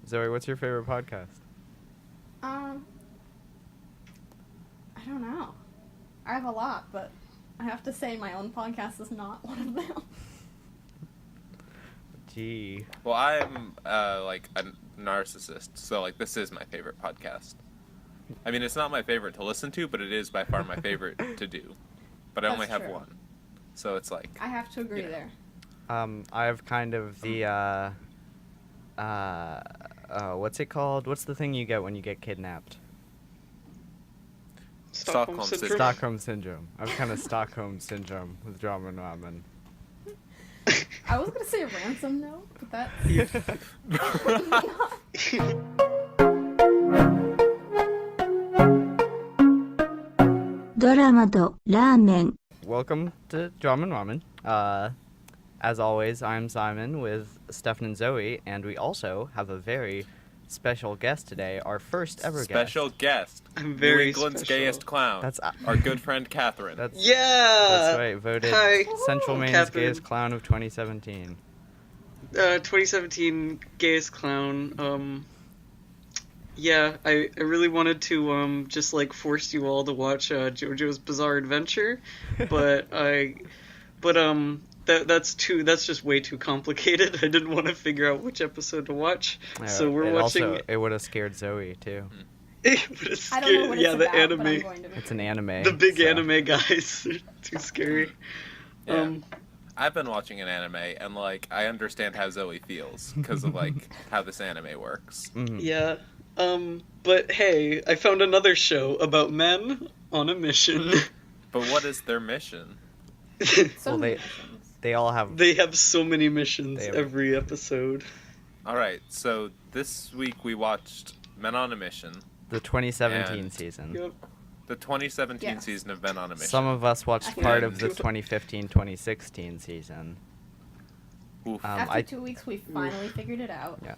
Zoe, what's your favorite podcast? I don't know. I have a lot, but I have to say my own podcast is not one of them. Gee. Well, I'm like a narcissist, so like this is my favorite podcast. I mean, it's not my favorite to listen to, but it is by far my favorite to do. But I only That's have true. one, so it's like. I have to agree there. I have kind of the what's it called? What's the thing you get when you get kidnapped? Stockholm Syndrome. Stockholm Syndrome. I have kind of Stockholm Syndrome with Ramen. I was gonna say ransom though, but that's ドラマとラーメン Welcome to Ramen. As always, I'm Simon with Stefan and Zoe, and we also have a very special guest today, our first ever Special guest. I'm very New England's special. gayest clown. That's our good friend Catherine. That's Yeah! right. Voted Hi. Central Maine's Catherine. gayest clown of 2017. 2017 gayest clown. Yeah, I really wanted to just like force you all to watch JoJo's Bizarre Adventure, but that's just way too complicated. I didn't want to figure out which episode to watch, so we're watching. It would have scared Zoe too. It would've I don't know what yeah, it's the about, anime, but I'm going to. It's an anime. the big so- anime guys, they're too scary. Yeah. I've been watching an anime, and like I understand how Zoe feels because of like how this anime works. Mhm. Yeah. But hey, I found another show about men on a mission. But what is their mission? So Well, many they- missions. They all have. They have so many missions They have- every episode. All right, so this week we watched Men on a Mission, The 2017 And- season. Yep. the 2017 Yes. season of Men on a Mission. Some of us watched I part think- of the 2015-2016 season. Oof. After 2 weeks, we finally figured it out. Yeah.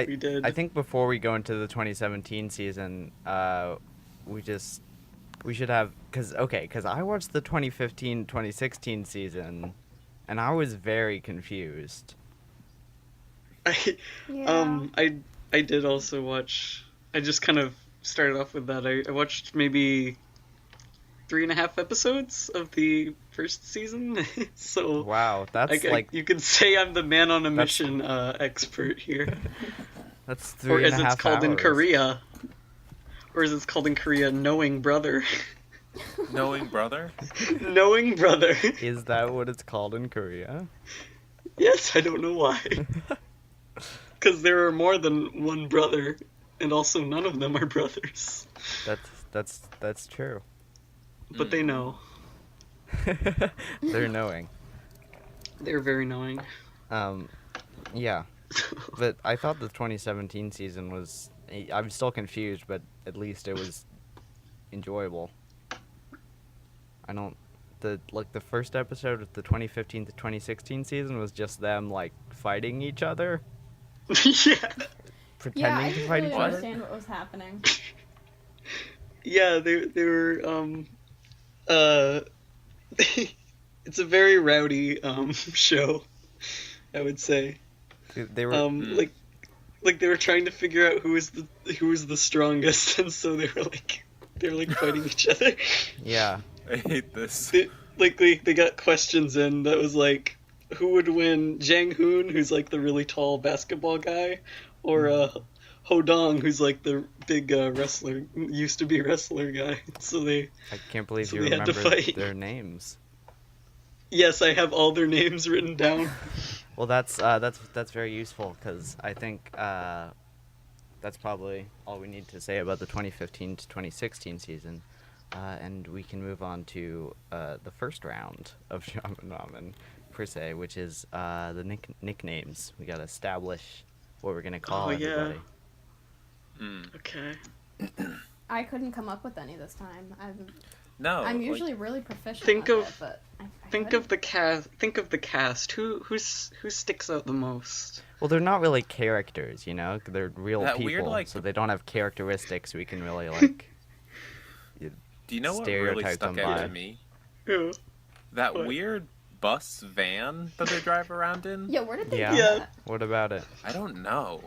We did. I think before we go into the 2017 season, we should have because I watched the 2015-2016 season, and I was very confused. Yeah. I did also watch. I just kind of started off with that. I watched maybe 3.5 episodes of the first season. So Wow, that's like you could say I'm the man on a That's- mission expert here, that's or 3.5 as it's called in hours. Korea, knowing brother. Knowing brother? Knowing brother. Is that what it's called in Korea? Yes, I don't know why. Because there are more than one brother, and also none of them are brothers. That's true. But they know. They're knowing. They're very knowing. Yeah. But I thought the 2017 season was. I'm still confused, but at least it was enjoyable. I don't. The first episode of the 2015 to 2016 season was just them like fighting each other, Yeah. pretending Yeah, I to didn't fight really each other. understand what was happening. Yeah, they were, it's a very rowdy, show, I would say. They were. Like they were trying to figure out who was the strongest, and so they were like fighting each other. Yeah. I hate this. They got questions in that was like, who would win, Jang Hoon, who's like the really tall basketball guy, or Ho Dong, who's like the big used to be wrestler guy. So I can't believe So you they had to remember fight. their names. yes, I have all their names written down. Well, that's very useful because I think that's probably all we need to say about the 2015 to 2016 season, and we can move on to the first round of Ramen per se, which is the nicknames. We gotta establish what we're gonna call Oh, yeah. everybody. Okay. I couldn't come up with any this time. No. I'm like, usually really proficient Think with of- it, but I Think couldn't. of the cast. Think of the cast. Who sticks out the most? Well, they're not really characters, you know. They're real That people, weird, like- so they don't have characteristics we can really like. do you know what really stereotype stuck them out by. to me? Who? That What? weird bus van that they drive around in? Yeah, where did they Yeah. do Yeah. that? What about it? I don't know.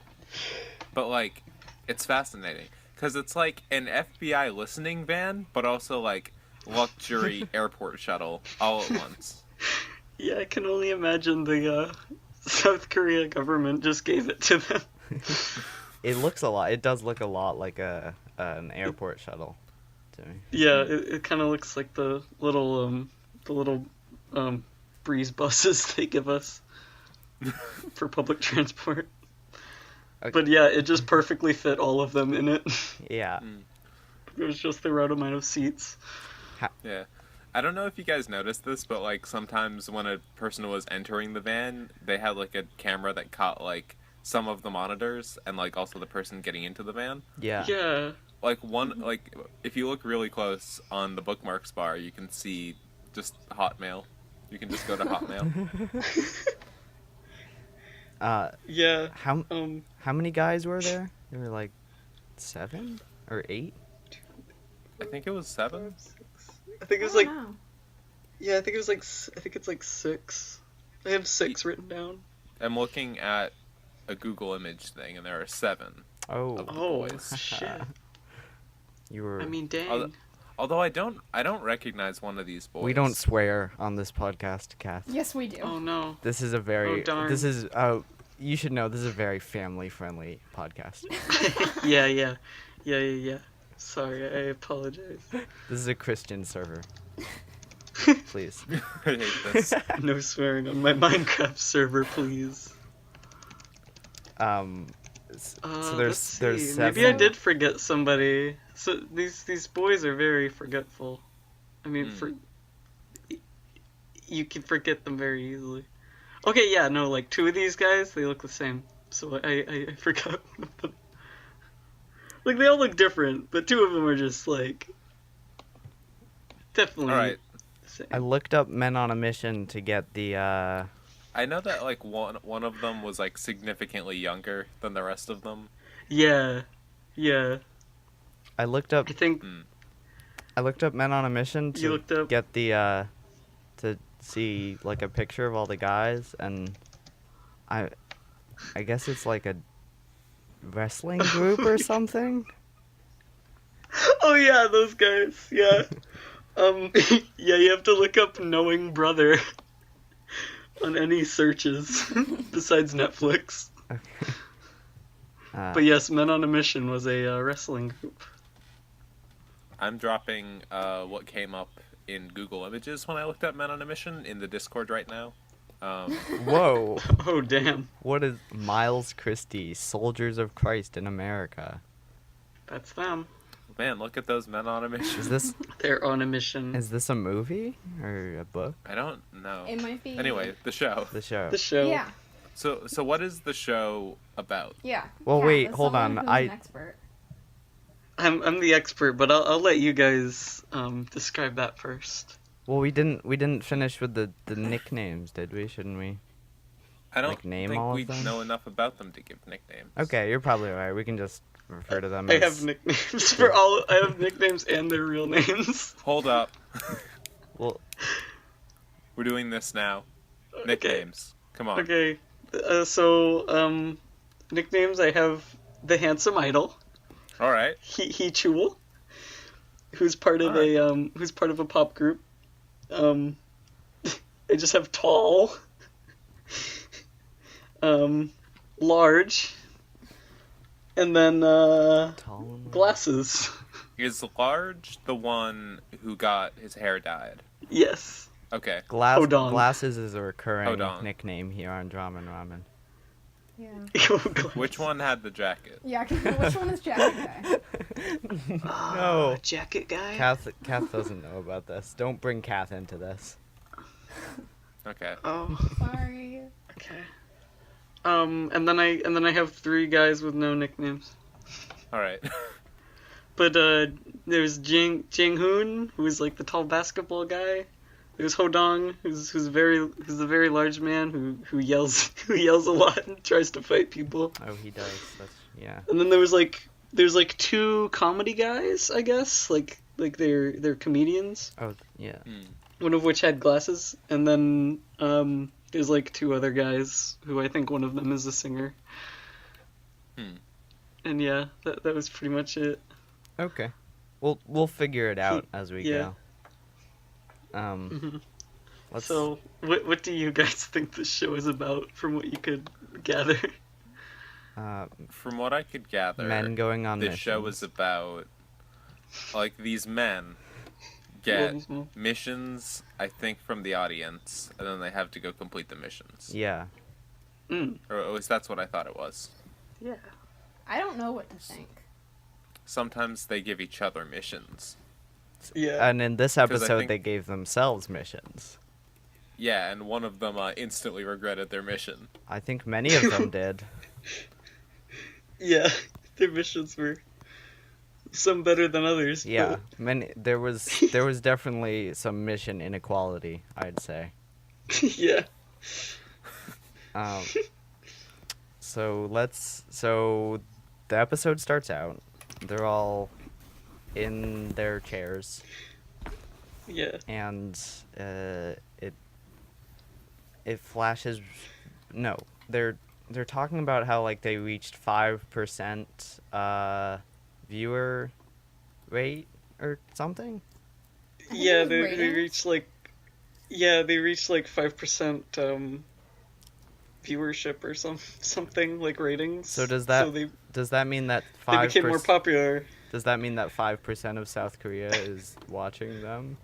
but like it's fascinating because it's like an FBI listening van, but also like luxury airport shuttle all at once. Yeah, I can only imagine the South Korea government just gave it to them. It looks a lot. It does look a lot like an airport shuttle to me. Yeah, it kind of looks like the little breeze buses they give us for public transport. Okay. But yeah, it just perfectly fit all of them in it. Yeah. It was just the right amount of seats. Yeah. I don't know if you guys noticed this, but like sometimes when a person was entering the van, they had like a camera that caught like some of the monitors and like also the person getting into the van. Yeah. Yeah. Like like if you look really close on the bookmarks bar, you can see just Hotmail. You can just go to Hotmail. Yeah. How many guys were there? There were like 7 or 8. I think it was 7. I think it was like Wow. yeah, I think it's like 6. I have 6 written down. I'm looking at a Google image thing, and there are 7. Oh. Oh boys. shit! You were. I mean, dang. Although I don't recognize one of these boys. We don't swear on this podcast, Kath. Yes, we do. Oh no. This is a very. Oh, darn. This is. You should know this is a very family-friendly podcast. Yeah. Sorry, I apologize. This is a Christian server. Please. I hate this. No swearing on my Minecraft server, please. So Let's there's see. 7. Maybe I did forget somebody. So these boys are very forgetful. I mean, you can forget them very easily. Okay, yeah, no, like 2 of these guys, they look the same. So I forgot one of them. Like, they all look different, but 2 of them are just, like, definitely All right. the same. I looked up Men on a Mission to get the. I know that like one of them was like significantly younger than the rest of them. Yeah. I looked up. I think I looked up Men on a Mission You to looked up- get the to see like a picture of all the guys, and I guess it's like a wrestling group or something. Oh yeah, those guys. Yeah. Yeah, you have to look up Knowing Brother on any searches besides Netflix. Okay. But yes, Men on a Mission was a wrestling group. I'm dropping what came up in Google Images when I looked at Men on a Mission in the Discord right now. Whoa! Oh damn, What is Miles Christie, Soldiers of Christ in America? that's them. Man, look at those Men on a Mission. Is this They're on a mission. a movie or a book? I don't know. It might be. Anyway, the show. The show. The show. Yeah. So what is the show about? Yeah. Well, Yeah, wait, as hold someone on, who's I- an expert. I'm the expert, but I'll let you guys describe that first. Well, we didn't finish with the nicknames, did we? Shouldn't we? I don't Like, name think all of we them? know enough about them to give nicknames. Okay, you're probably right. We can just refer to them I as. have nicknames for all. I have nicknames and their real names. Hold up. Well, We're doing this now. Nicknames. Come on. Okay, so nicknames. I have the Handsome Idol. All right. He Chul, who's part of a pop group. I just have Tall, Large, and then tall and- Glasses. Is Large the one who got his hair dyed? Yes. Okay. Hodong. Glasses is a recurring Hodong. nickname here on Ramen Ramen. Yeah. Which one had the jacket? Yeah. Which one is Jack guy? No. Jacket guy. Kath doesn't know about this. Don't bring Kath into this. Okay. Oh. Sorry. Okay. And then I have 3 guys with no nicknames. All right. But there's Jang Hoon, who's like the tall basketball guy. There's Hodong, who's a very large man who yells a lot and tries to fight people. Oh, he does. That's yeah. And then there's 2 comedy guys, I guess, like they're comedians. Oh, yeah. One of which had glasses, and then there's 2 other guys who I think one of them is a singer. And yeah, that was pretty much it. Okay. We'll figure it out as we yeah. go. Mhm. Let's So, what do you guys think the show is about, from what you could gather? From what I could gather, men going on this missions. show is about like these men get Mhm. missions, I think, from the audience, and then they have to go complete the missions. Yeah. Mm. Or at least that's what I thought it was. Yeah. I don't know what to think. Sometimes they give each other missions. Yeah. And in this 'Cause I episode, think- they gave themselves missions. Yeah, and one of them instantly regretted their mission. I think many of them did. Yeah. Their missions were some better than others. Yeah, many. There was definitely some mission inequality, I'd say. But yeah. So the episode starts out. They're all in their chairs, Yeah. and it flashes. No, they're talking about how like they reached 5% viewer rate or something. I think Yeah, it was they ratings. reached like, yeah, they reached like 5% viewership or something like ratings. So does they that mean that they 5%? became more popular. Does that mean that 5% of South Korea is watching them?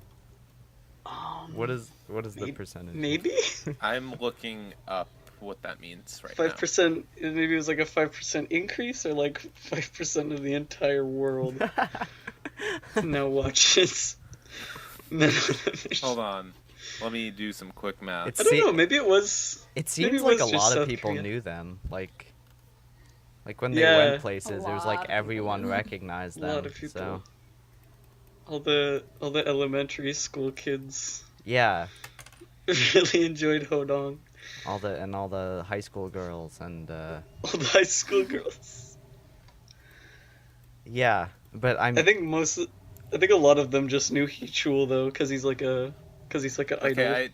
What is the percentage? Maybe I'm looking up what that means right 5%. Maybe it was like a 5% increase, or like 5% of the entire world now watches. now. Hold on. Let me do some quick math. It's- I don't See- know. Maybe it was. It Maybe seems it like was a just lot of South people Korea. knew them. Like when they Yeah. went places, A it was lot like of people everyone knew them. A recognized them. lot of people. So All the elementary school kids yeah, really enjoyed Hodong. all the high school girls and All the high school girls. yeah, but I think a lot of them just knew Chul though, because he's like an idol. Okay,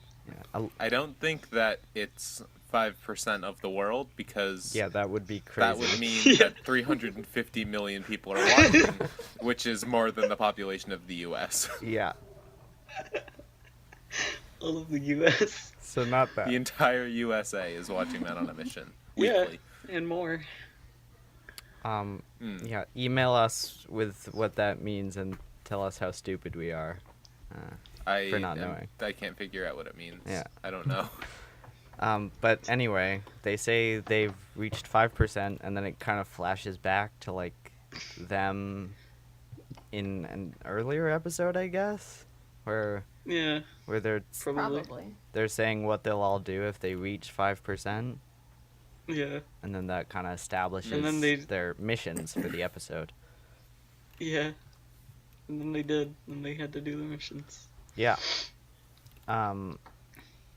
yeah, I don't think that it's 5% of the world, because yeah, that would be crazy. that would mean Yeah. that 350 million people are watching, which is more than the population of the U.S. Yeah, All of the U.S. so not that. The entire USA is watching Men on a Mission Yeah. weekly. and more. Yeah, email us with what that means and tell us how stupid we are. For not knowing. I can't figure out what it means. Yeah. I don't know. But anyway, they say they've reached 5%, and then it kind of flashes back to like them in an earlier episode, I guess, where Yeah, they're Probably. saying what they'll all do if they reach 5%, yeah, and then that kind of establishes And then they- their missions for the episode. yeah. And then they did, and they had to do the missions. Yeah.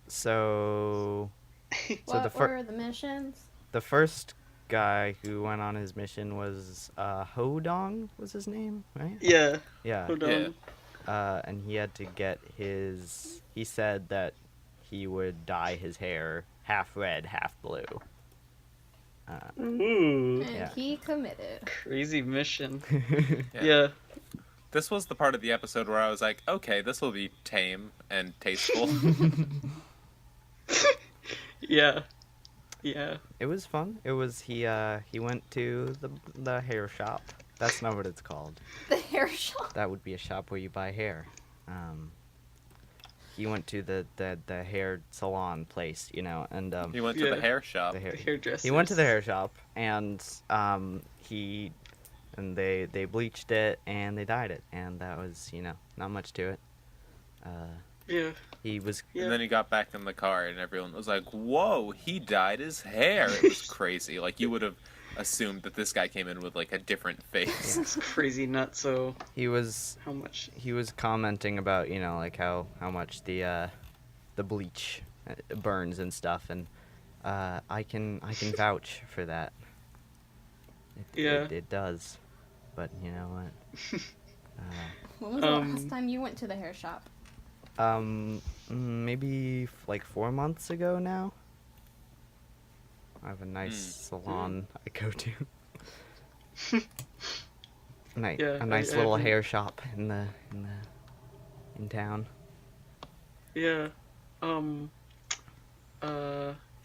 So What the were the missions? the first guy who went on his mission was Hodong was his name, right? Yeah, Yeah. Hodong. And he had to get his. He said that he would dye his hair half red, half blue. Ooh, And Yeah. he committed. crazy mission. Yeah. Yeah, This was the part of the episode where I was like, okay, this will be tame and tasteful. yeah, yeah. It was fun. It was he went to the hair shop. That's not what it's called. The hair shop. That would be a shop where you buy hair. He went to the hair salon place, you know, and He went to Yeah. the hair shop. the hair. The hairdresser. He went to the hair shop and they bleached it and they dyed it, and that was, you know, not much to it. Yeah, He was yeah. And then he got back in the car, and everyone was like, whoa, he dyed his hair. It was crazy. Like, you would have assumed that this guy came in with, like, a different face. It's crazy nuts. So he was how much? he was commenting about, you know, like how much the bleach burns and stuff, and I can vouch for that. Yeah. It does, but you know what? When was the Um, last time you went to the hair shop? Maybe like 4 months ago now. I have a nice salon I go to. Yeah, a nice I little haven't- hair shop in town. Yeah.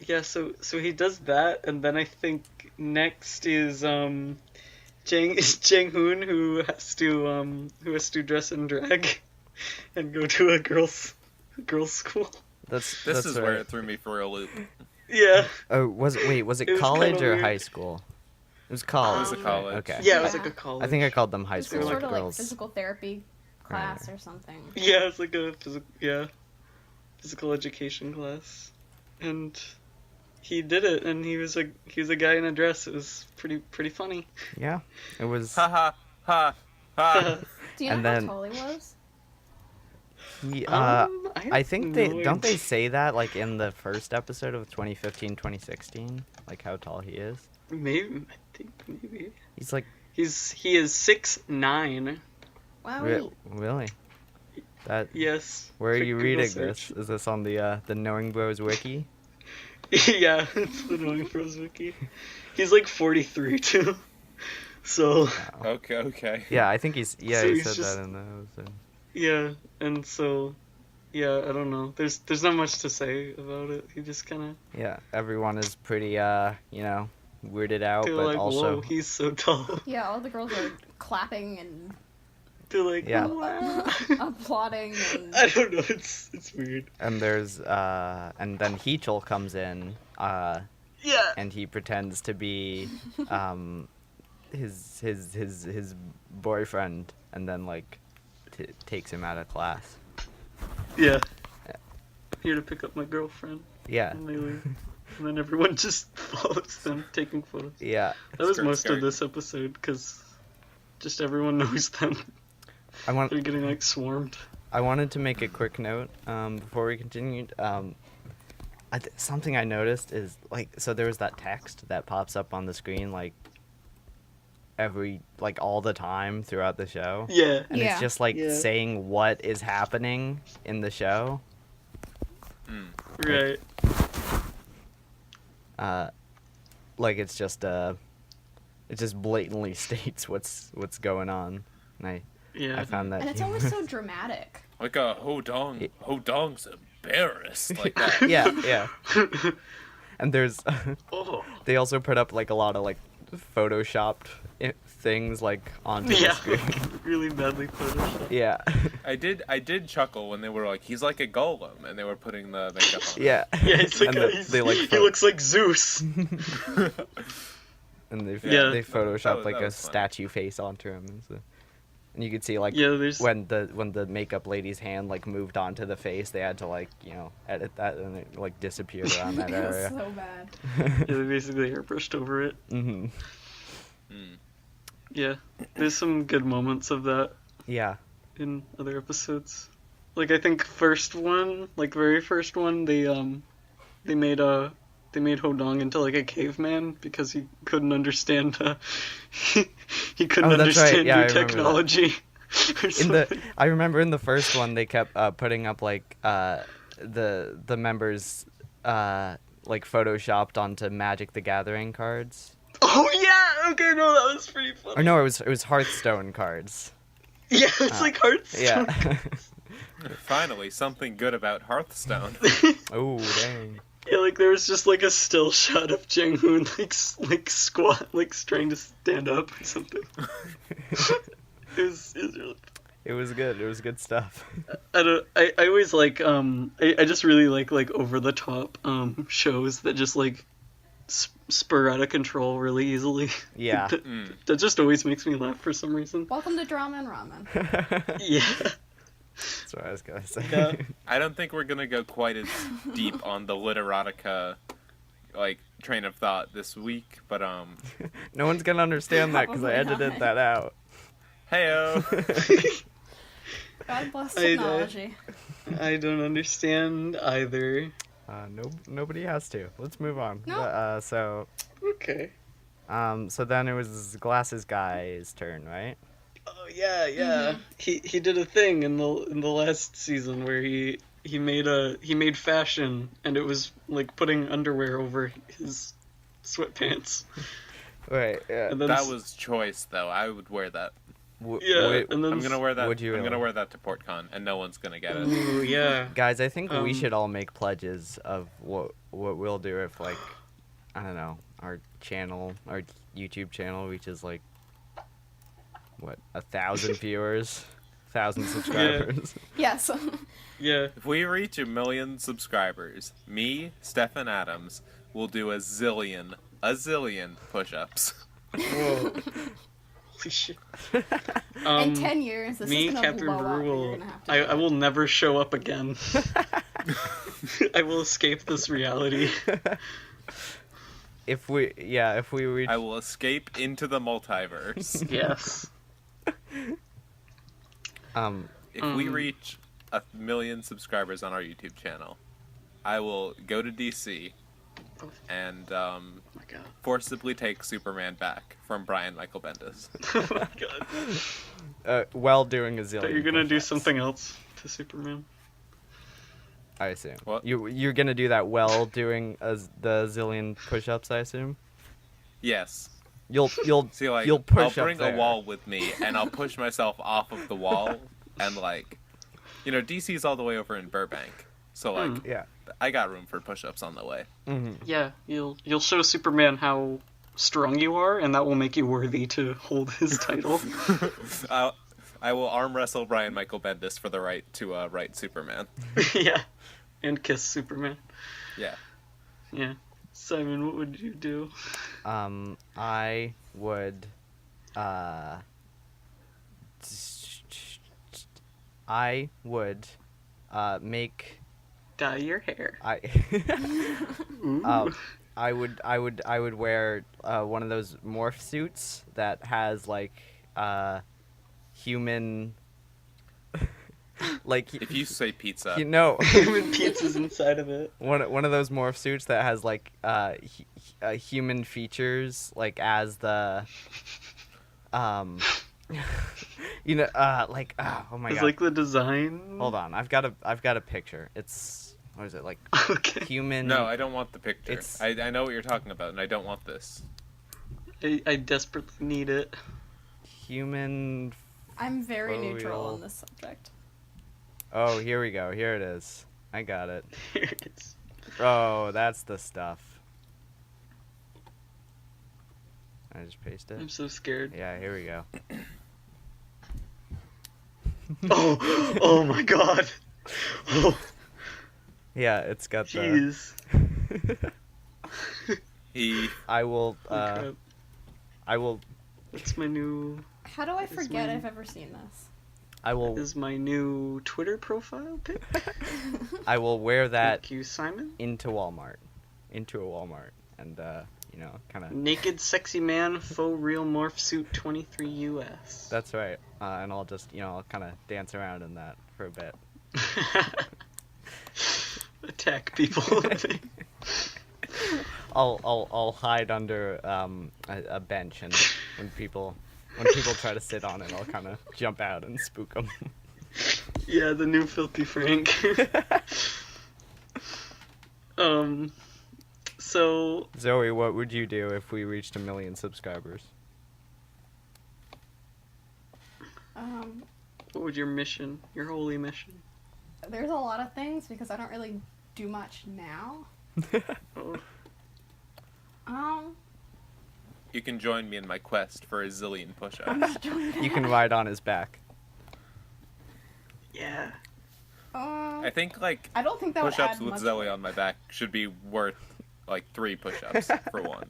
Yeah, so he does that, and then I think next is Jang Hoon, who has to dress in drag and go to a girls school. This This is right. where it threw me for a loop. Yeah. Oh, was it It was college kinda or weird. high school? It was college. It was a right? college. Okay. Yeah, it was Yeah. like a college. I think I called them high It's school some sort of like girls. physical therapy class or something. Yeah, it's like a physical education class, and he did it, and he was a guy in a dress. It was pretty funny. Yeah, it was. Ha ha ha ha. Do you know And how then- tall he was? I think have they no don't they idea. say that like in the first episode of 2015-2016, like how tall he is. Maybe I think maybe He's like he is 6'9". Wow. really. That Yes. where are Quick you Google reading search. this? Is this on the Knowing Bros wiki? Yeah, it's the Knowing Bros wiki. He's like 43 too. So Okay. Yeah, I think he's So he he's said just- that in the episode. yeah, and so yeah, I don't know. There's not much to say about it. He just kind of Yeah, everyone is pretty weirded out, they're but like, also whoa, he's so tall. Yeah, all the girls are clapping and They're like, Yeah. wow. applauding and I don't know. It's weird. and there's and then Heechul comes in Yeah. and he pretends to be his boyfriend and then like takes him out of class. Yeah. Here to pick up my girlfriend. Yeah. And they leave. And then everyone just follows them, taking photos. Yeah. That was Skirt, most skirt. of this episode, because just everyone knows them. I They're getting, like, swarmed. wanted to make a quick note before we continued. Something I noticed is like so there was that text that pops up on the screen like all the time throughout the show. Yeah. And Yeah. it's just like Yeah. saying what is happening in the show. Right. Like it just blatantly states what's going on. And Yeah. I found that and it's always so dramatic. Like a Hodong's embarrassed like that. yeah. And there's Oh. they also put up like a lot of like photoshopped things like onto the Yeah. screen. Really badly photoshopped. Yeah. I did chuckle when they were like, he's like a golem, and they were putting the makeup on. Yeah. Yeah, it's like And they like he looks like Zeus. and they Yeah. they photoshopped like that a was funny. statue face onto him. And you could see like Yeah, there's when the makeup lady's hand like moved onto the face, they had to like edit that and it like disappeared around that It was area. so bad. yeah, they basically airbrushed over it. Hmm. Yeah. There's some good moments of that Yeah. in other episodes. Like I think very first one, they made Hodong into like a caveman because he couldn't understand he couldn't Oh, that's right. understand Yeah, I new remember that. technology. Or something. I remember in the first one they kept putting up like the members like photoshopped onto Magic the Gathering cards. Oh yeah, okay, no, that was pretty funny. Or no, it was Hearthstone cards. Yeah, it's like Hearthstone. Yeah. Finally, something good about Hearthstone. Oh dang. Yeah, like there was just like a still shot of Jang Hoon like squat, like trying to stand up or something. it was really. It was good. It was good stuff. I always like I just really like over the top shows that just like spur out of control really easily. Yeah. that just always makes me laugh for some reason. Welcome to Drama and Ramen. Yeah. That's what I was gonna say. Yeah. I don't think we're gonna go quite as deep on the literotica like train of thought this week, but No one's gonna understand that because I Probably edited not. that out. heyo. God bless I know. technology. I don't understand either. Nobody has to. Let's move on. No. So Okay. then it was Glasses Guy's turn, right? Oh yeah. He did a thing in the last season where he made fashion, and it was like putting underwear over his sweatpants. Right. Yeah. And then That was choice, though. I would wear that. Yeah, and then I'm gonna wear that. Would you I'm gonna really? wear that to PortCon, and no one's gonna get it. Ooh, yeah. Guys, I think we Um, should all make pledges of what we'll do if, like, I don't know, our YouTube channel reaches, like, what, 1,000 viewers, 1,000 subscribers. Yes. Yeah. If we reach 1 million subscribers, me, Stefan Adams, will do a zillion push-ups. Whoa. Holy shit. In 10 years, this Me, is gonna Captain blow up. Brew, And you're will. gonna have to I will never show up again. I will escape this reality. If we reach, I will escape into the multiverse. Yes. If we reach 1 million subscribers on our YouTube channel, I will go to DC and Oh my god. forcibly take Superman back from Brian Michael Bendis. Oh my god. while doing a zillion. But you're gonna do push-ups, something else to Superman. I assume. What? You're gonna do that while doing the zillion push-ups, I assume. Yes. You'll See, like, you'll push I'll up bring there. a wall with me, and I'll push myself off of the wall, and, like, DC's all the way over in Burbank, so, like, Yeah. I got room for push-ups on the way. Yeah, you'll show Superman how strong you are, and that will make you worthy to hold his title. I will arm wrestle Brian Michael Bendis for the right to write Superman. Yeah. And kiss Superman. Yeah. Yeah. Simon, what would you do? I would make Dye your hair. Ooh. I would wear one of those morph suits that has like human like If you say pizza, Human pizza's inside of it. one of those morph suits that has like human features like as the like oh my It's god. like the design. Hold on, I've got a picture. It's what is it like Okay. human? no, I don't want the picture. It's- I know what you're talking about, and I don't want this. I desperately need it. Human. I'm very neutral Foil. on this subject. Oh, here we go. Here it is. I got it. Here it is. Oh, that's the stuff. I just paste it. I'm so scared. Yeah, here we go. Oh my god. Oh, Yeah, it's got the. jeez. I will. Holy crap. I will. That's my new. How do I It's forget mine. I've ever seen this? I will. Is my new Twitter profile pic. I will wear that Thank you, Simon. into Walmart, and kind of. Naked sexy man, faux real morph suit 23 US. That's right. And I'll just, I'll kind of dance around in that for a bit. Attack people. I'll hide under a bench, and when people try to sit on it, I'll kind of jump out and spook them. Yeah, the new Filthy Frank. So Zoe, what would you do if we reached 1 million subscribers? what would your mission, your holy mission? There's a lot of things because I don't really do much now. Oh, You can join me in my quest for a zillion I'm push-ups. not doing that. You can ride on his back. yeah. I think, like, I don't think that would push-ups add with much. Zoe on my back should be worth, like, 3 push-ups for one.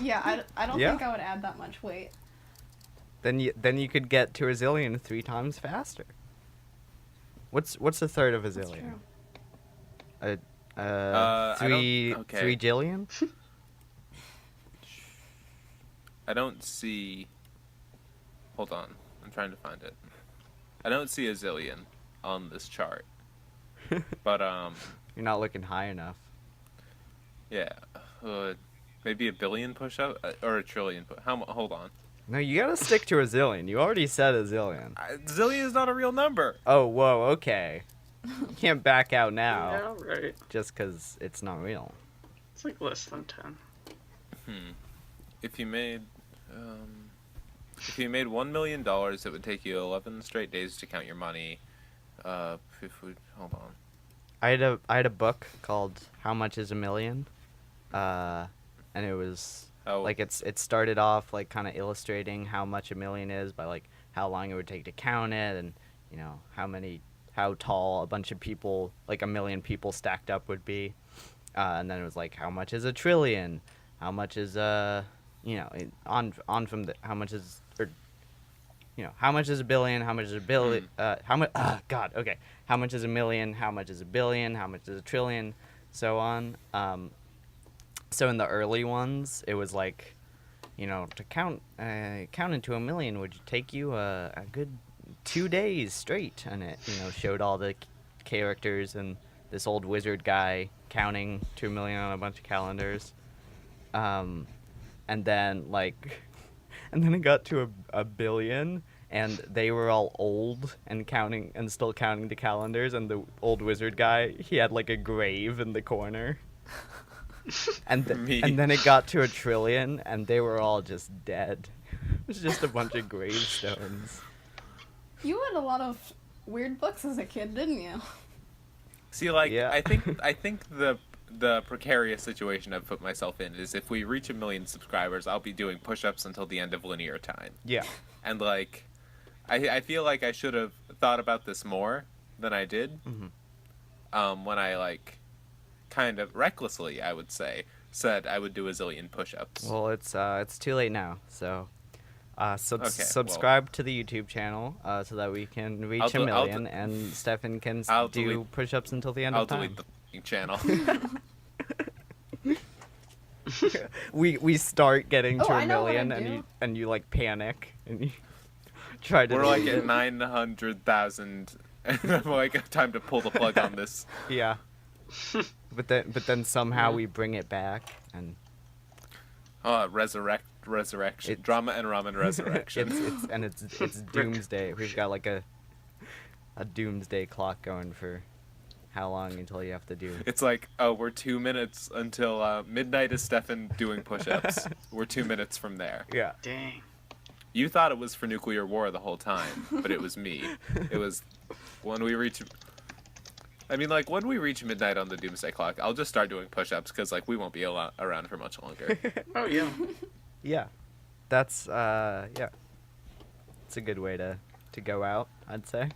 Yeah, I don't Yeah. think I would add that much weight. Then you could get to a zillion 3 times faster. What's a third of a That's zillion? true. Three okay. 3 jillion? I don't see... Hold on. I'm trying to find it. I don't see a zillion on this chart. But, You're not looking high enough. yeah. Maybe a billion push-up? Or a trillion hold on. No, you gotta stick to a zillion. You already said a zillion. Zillion is not a real number. Oh, whoa, okay. You can't back out now Yeah, right. just because it's not real. It's like less than 10. If you made... If you made $1 million, it would take you 11 straight days to count your money. Hold on. I had a book called How Much Is a Million, and it was like it started off like kind of illustrating how much a million is by like how long it would take to count it, and you know how tall a bunch of people, like a million people stacked up would be, and then it was like how much is a trillion, how much is on from the how much is how much is a billion, how much is a billion, how much how much is a million, how much is a billion, how much is a trillion, so on. So in the early ones, it was like, to count into a million would take you a good 2 days straight, and it showed all the characters and this old wizard guy counting to a million on a bunch of calendars, and then it got to a billion, and they were all old and still counting the calendars, and the old wizard guy, he had like a grave in the corner. And then it got to a trillion, and they were all just dead. It was just a bunch of gravestones. You had a lot of weird books as a kid, didn't you? See, Yeah. I think the precarious situation I've put myself in is if we reach 1 million subscribers, I'll be doing push-ups until the end of linear time. Yeah. And I feel like I should have thought about this more than I did. Mm-hmm. When I kind of recklessly, I would say, said I would do a zillion push-ups. Well, it's too late now, so subscribe to the YouTube channel so that we can reach a million, and Stefan can do push-ups until the end of time. I'll delete the channel. we start getting to I a know what million, I do. and you panic and you try to. We're delete at it. 900,000, and I'm like, time to pull the plug on this. Yeah. But then somehow we bring it back, and resurrection, drama and ramen resurrection. it's doomsday. We've got like a doomsday clock going for how long until you have to do. It's like, we're 2 minutes until midnight is Stefan doing push-ups. We're 2 minutes from there. Yeah. Dang. You thought it was for nuclear war the whole time, but it was me. It was when we reach. When we reach midnight on the doomsday clock, I'll just start doing push-ups because we won't be around for much longer. Oh yeah. Yeah. That's yeah. It's a good way to go out, I'd say.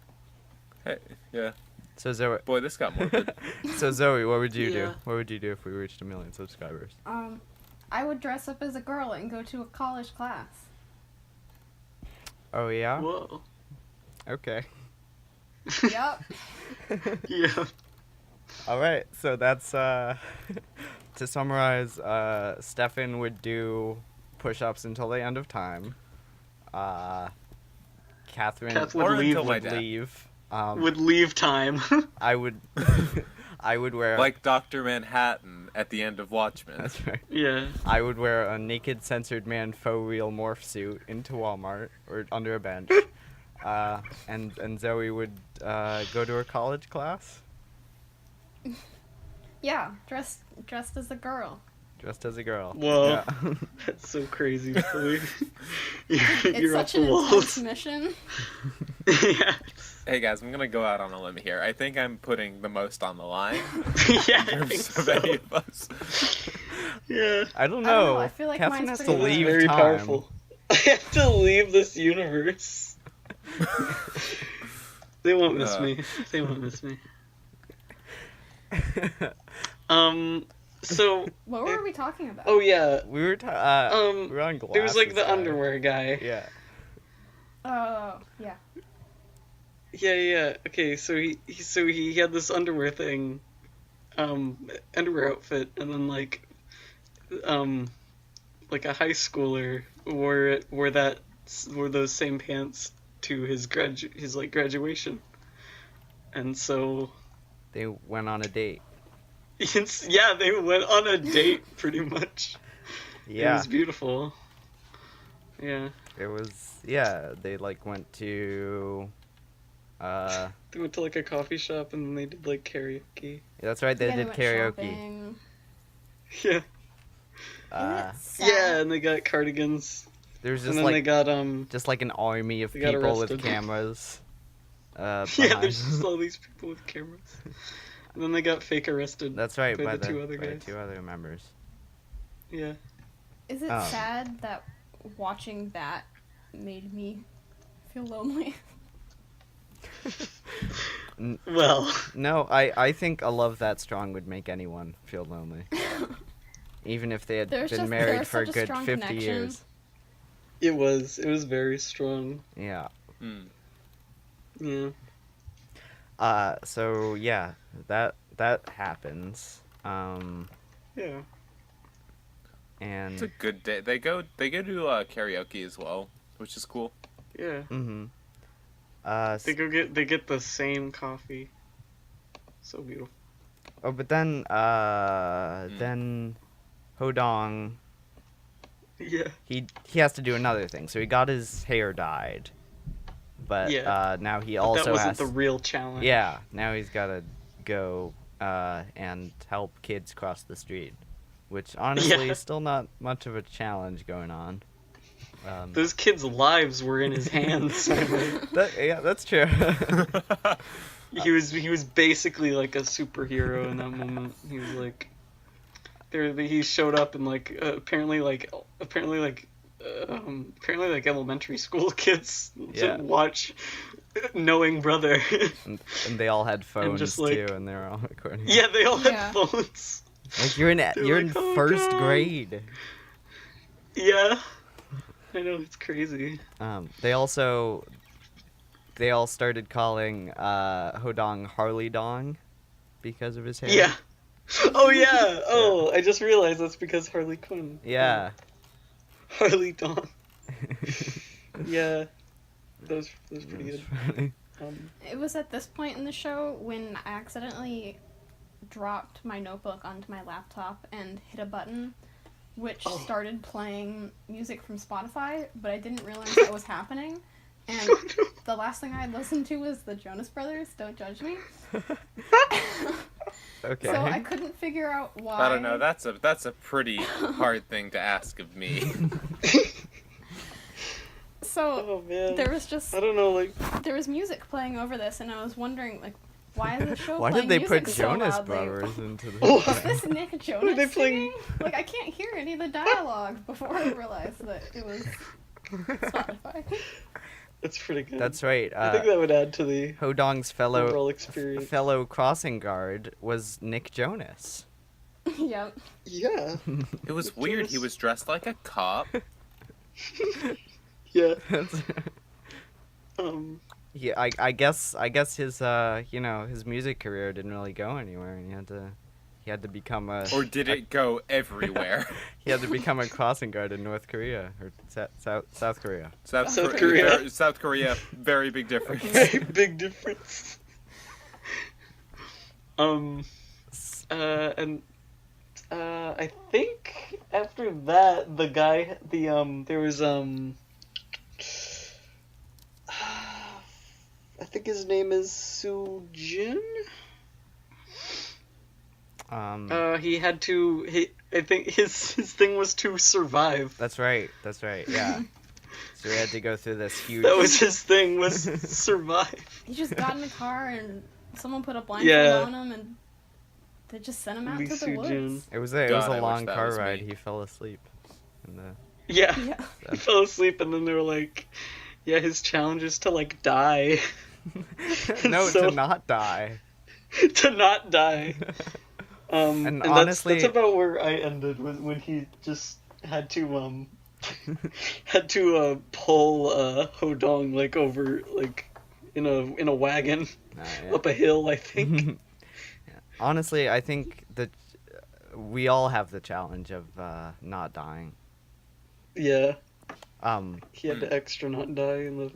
Hey, yeah. So Zoe, Boy, this got morbid. what would you do? Yeah. What would you do if we reached 1 million subscribers? I would dress up as a girl and go to a college class. Oh yeah. Whoa. Okay. Yep. Yeah. All right. So that's to summarize. Stefan would do push-ups until the end of time. Catherine Kath Or would leave. until my would dad. leave. Would leave time. I would. I would wear. Like Dr. Manhattan at the end of Watchmen. That's right. Yeah. I would wear a naked censored man faux real morph suit into Walmart or under a bench. And Zoe would go to her college class Yeah, dressed as a girl. dressed as a girl. Whoa. Yeah. That's so crazy to believe. It's You're such off an the intense walls. mission. Yeah. Hey guys, I'm gonna go out on a limb here. I think I'm putting the most on the line Yeah. in I think terms of so. any of us. Yeah. I don't I don't know. know, I feel like Catherine mine's has to pretty leave Very time. powerful. I have to leave this universe. They won't miss me. They won't miss me. So. What were we talking about? Oh yeah. We were we were on glasses. There was like the guy. underwear guy. Yeah. Oh, yeah. Yeah. Okay, so he had this underwear thing, underwear outfit, and then like a high schooler wore those same pants to his graduation, and so They went on a date. they went on a date pretty much. It Yeah. was beautiful. Yeah, It was. Yeah. They went to. they went to like a coffee shop and then they did like karaoke. That's right. They Yeah, did went karaoke. shopping. Yeah. Isn't it sad? Yeah, and they got cardigans There's And just then like they got just like an army of they got people with arrested. cameras. yeah, Behind. there's just all these people with cameras. And then they got fake arrested. That's right, by the two other by guys. two other members. Yeah. Is it Oh. sad that watching that made me feel lonely? Well, No, I think a love that strong would make anyone feel lonely. Even if they had There been married was for a such a good strong 50 connection. years. it was very strong. Yeah. Hmm. Yeah. So yeah, that happens. Yeah. And It's a good day. They go to karaoke as well, which is cool. Yeah. mhm. They get the same coffee. So beautiful. Oh, but then then Hodong, Yeah. he has to do another thing. So he got his hair dyed. But Yeah. now he But also that wasn't has the real challenge. Yeah, now he's got to go and help kids cross the street, which honestly Yeah. is still not much of a challenge going on. Those kids' lives were in his hands. That's true. He was basically like a superhero in that moment. He was like, he showed up and like apparently elementary school kids Yeah. to watch Knowing Brother. and they all had phones just, like- too, and they were all recording. Yeah, they all had Yeah. phones. Like you're in like, "Oh, first God." grade. Yeah, I know, it's crazy. They all started calling Hodong Harley Dong because of his hair. Yeah. Oh yeah. Oh, I just realized that's because Harley Quinn. Yeah. Harley Dawn. Yeah. That was pretty good. Funny. It was at this point in the show when I accidentally dropped my notebook onto my laptop and hit a button, which Oh. started playing music from Spotify, but I didn't realize that was happening. And the last thing I listened to was the Jonas Brothers, Don't Judge Me. Okay. So I couldn't figure out why. I don't know. That's a pretty hard thing to ask of me. So Oh man. there was just I don't know, like there was music playing over this, and I was wondering, like, why is the show Why playing did they put music so Jonas loudly? Brothers into the? Oh. Is this Nick Jonas they playing? singing? Like, I can't hear any of the dialogue before I realized that it was Spotify. that's pretty good. That's right. I think that would add to the Hodong's overall experience. fellow crossing guard was Nick Jonas. Yep. Yeah. It was weird. He was dressed like a cop. Yeah. That's- Yeah. I guess his his music career didn't really go anywhere, and he had to become a Or did it go everywhere? he had to become a crossing guard in North Korea or South Korea. South Korea. South Korea. Very big difference. Very big difference. I think after that the guy there was I think his name is Sujin. He had to I think his thing was to survive. That's right. Yeah. So we had to go through this huge. That was his thing, was survive. He just got in the car and someone put a blindfold Yeah. on him and they just sent him out Lee to the Soo-jin. woods. It was God, a I wish long that car was me. ride. He fell asleep. In the... Yeah. Yeah. He fell asleep and then they were like, yeah, his challenge is to like die. No, So- to not die. To not die. And that's honestly- about where I ended when he just had to pull Hodong like over like in a wagon Yeah. up a hill, I think. Honestly, I think that we all have the challenge of not dying. Yeah. He had Hmm. to extra not die in the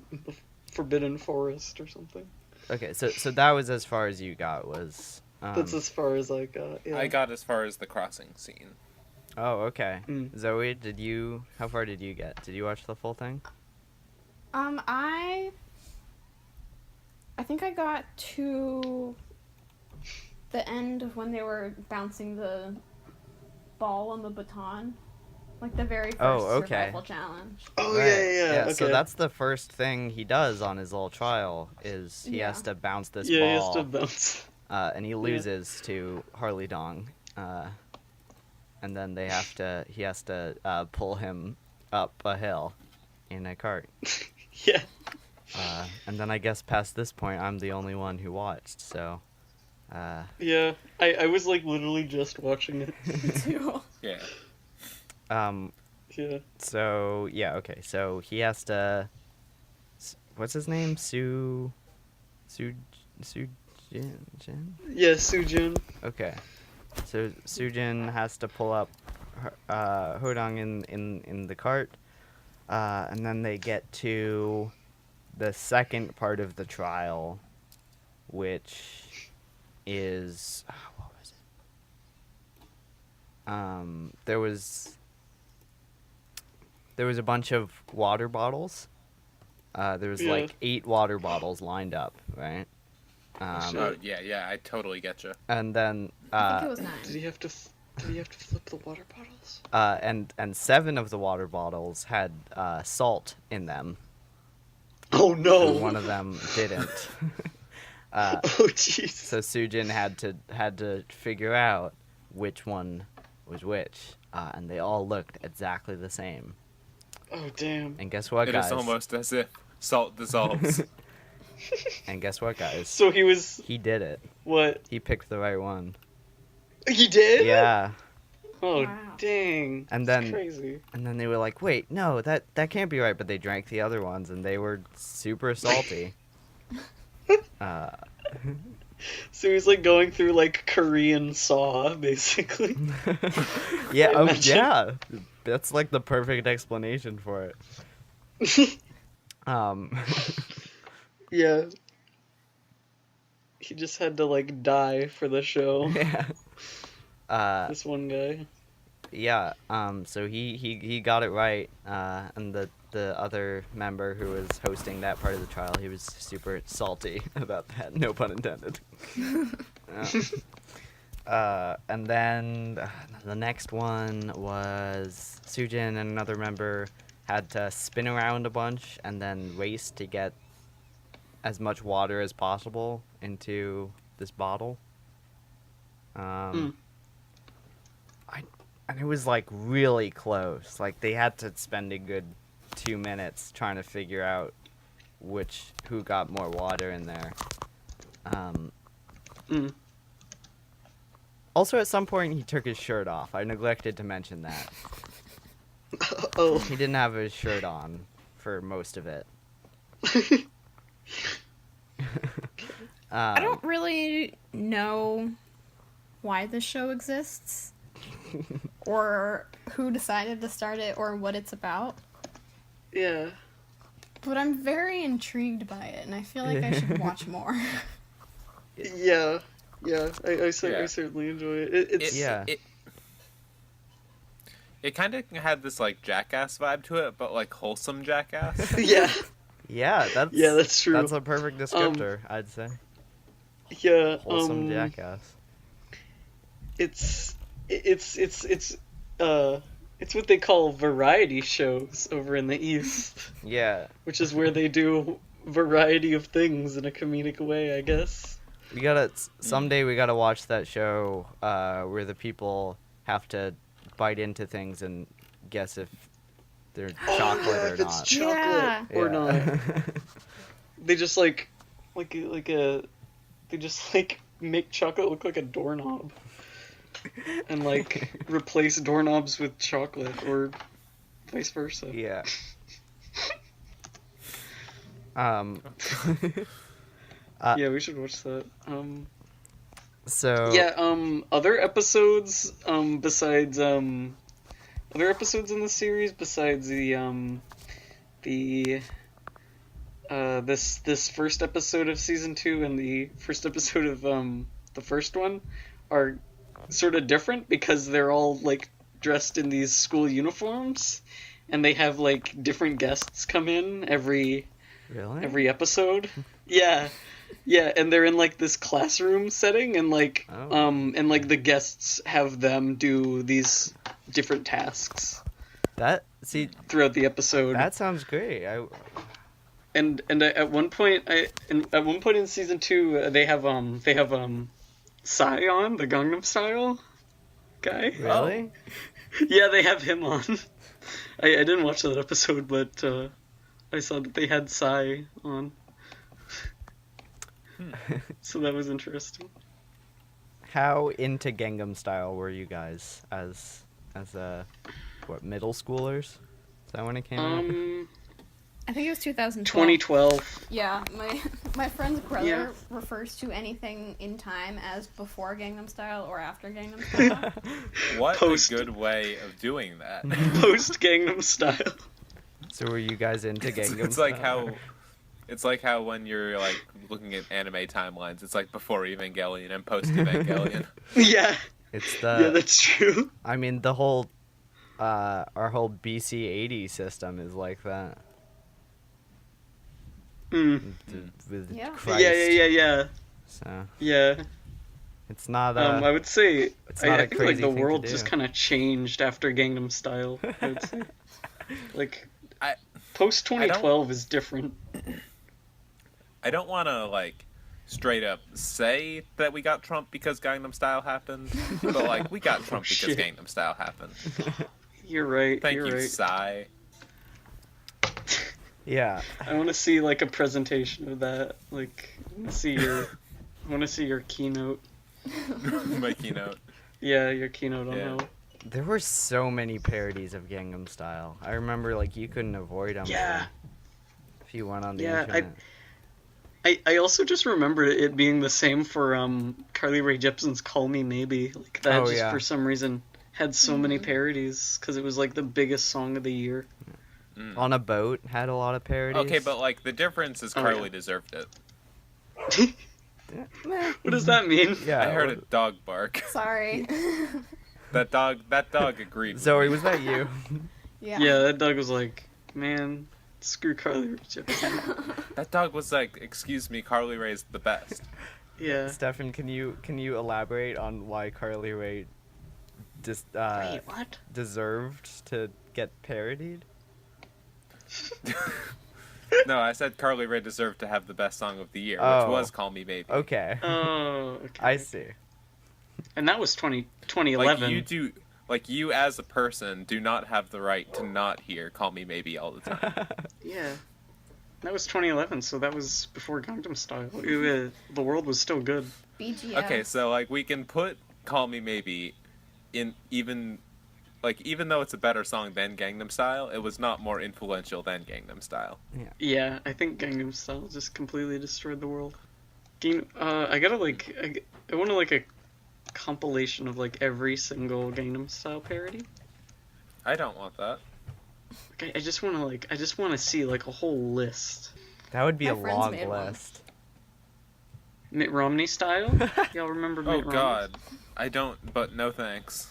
forbidden forest or something. Okay, so that was as far as you got was. That's as far as I got. Yeah. I got as far as the crossing scene. Oh, okay. Mm. Zoe, how far did you get? Did you watch the full thing? I think I got to the end of when they were bouncing the ball on the baton. Like the very first Oh, okay. survival challenge. Oh Right. yeah. Okay. So that's the first thing he does on his little trial is he Yeah. has to bounce this yeah, he has to ball, bounce. and he loses to Harley Dong, and then he has to pull him up a hill in a cart. Yeah. And then I guess past this point, I'm the only one who watched. So, Yeah. I was like literally just watching it. Too. Yeah. Yeah. So yeah, okay. So he has to. What's his name? Jin? Yeah, Sujin. Okay. So Sujin has to pull up Hodong in the cart, and then they get to the second part of the trial, which is what was it? There was a bunch of water bottles. There was Yeah. like 8 water bottles lined up, right? Shit. Oh, yeah, I totally get you. And then I think it was 9. Did he have to flip the water bottles? and 7 of the water bottles had salt in them. Oh no. And one of them didn't. Oh jeez. So Sujin had to figure out which one was which, and they all looked exactly the same. Oh damn. And guess what, It guys? is almost as if salt dissolves. And guess what, guys? So he was He did it. what? He picked the right one. He did? Yeah. Oh Wow. dang. And That's then- crazy. And then they were like, "Wait, no, that can't be right." But they drank the other ones, and they were super salty. So he's like going through like Korean Saw, basically. Yeah, I imagine. yeah. That's like the perfect explanation for it. Yeah. He just had to like die for the show. Yeah. This one guy. Yeah. So he got it right. And the other member who was hosting that part of the trial, he was super salty about that. No pun intended. And then the next one was Sujin and another member had to spin around a bunch and then race to get as much water as possible into this bottle. And it was like really close. Like they had to spend a good 2 minutes trying to figure out who got more water in there. Also, at some point, he took his shirt off. I neglected to mention that. Oh. He didn't have his shirt on for most of it. I don't really know why the show exists, or who decided to start it, or what it's about. Yeah. But I'm very intrigued by it, and I feel like I should watch more. Yeah. Yeah. I Yeah. certainly enjoy it. It's Yeah. It kind of had this like Jackass vibe to it, but like wholesome Jackass. yeah. Yeah, That's true. That's a perfect descriptor, I'd say. Yeah. Wholesome jackass. It's what they call variety shows over in the East, Yeah, which is where they do variety of things in a comedic way, I guess. we gotta someday we gotta watch that show where the people have to bite into things and guess if they're chocolate yeah, or if it's not. chocolate Yeah. or Yeah. not. They just like they just like make chocolate look like a doorknob. And like replace doorknobs with chocolate or vice versa. Yeah. Yeah, we should watch that. So Yeah, other episodes besides other episodes in the series besides this first episode of season 2 and the first episode of the first one are sort of different because they're all like dressed in these school uniforms and they have like different guests come in every episode. Yeah. Yeah, and they're in like this classroom setting and like Oh. and like the guests have them do these different tasks. throughout the episode. That sounds great. And at one point in season 2, they have Psy on, the Gangnam Style guy. Really? Yeah, they have him on. I didn't watch that episode, but I saw that they had Psy on. So that was interesting. How into Gangnam Style were you guys as middle schoolers? Is that when it came out? I think it was 2012. 2012. Yeah, my friend's brother Yeah. refers to anything in time as before Gangnam Style or after Gangnam Style. What Post- a good way of doing that. Post Gangnam Style. So were you guys into Gangnam It's like Style? how it's like how when you're like looking at anime timelines, it's like before Evangelion and post Evangelion. Yeah. It's Yeah, that's true. I mean, the whole our whole BC 80 system is like that. With Yeah. Christ. Yeah. So Yeah. it's not I would say it's not I a think crazy like the thing to world do. just kind of changed after Gangnam Style. I would say. Like post I don't- 2012 is different. I don't want to like straight up say that we got Trump because Gangnam Style happened, but like we got Trump because shit. Gangnam Style happened. You're right. Thank you're you, right. Psy. Yeah. I want to see like a presentation of that. Like I want to see your keynote. My keynote. Yeah, your keynote on Yeah. how. There were so many parodies of Gangnam Style. I remember like you couldn't avoid them. Yeah. If you went on the Yeah, internet. I also just remember it being the same for Carly Rae Jepsen's "Call Me Maybe." Like that Oh, just yeah. for some reason had so many parodies because it was like the biggest song of the year. On a Boat had a lot of parodies. Okay, but like the difference is Oh, Carly yeah. deserved it. What does that mean? Yeah. I heard a dog bark. Sorry. That dog agreed. Zoe, was that you? Yeah. Yeah, that dog was like, man, screw Carly Rae Jepsen. That dog was like, "Excuse me, Carly Rae's the best." Yeah. Stefan, can you elaborate on why Carly Rae Wait, what? deserved to get parodied? No, I said Carly Rae deserved to have the best song of the year, Oh. which was "Call Me Maybe." Okay. Oh, okay. I see. And that was 2011. Like you as a person do not have the right to not hear "Call Me Maybe" all the time. Yeah. That was 2011, so that was before Gangnam Style. The world was still good. BGF. Okay, so like we can put "Call Me Maybe" in even though it's a better song than Gangnam Style, it was not more influential than Gangnam Style. Yeah, I think Gangnam Style just completely destroyed the world. I gotta I want to like a compilation of like every single Gangnam Style parody. I don't want that. Like, I just want to see like a whole list. That would be My a friends long made one. list. Mitt Romney style. Y'all remember Oh Mitt Romney? God, I don't. But no thanks.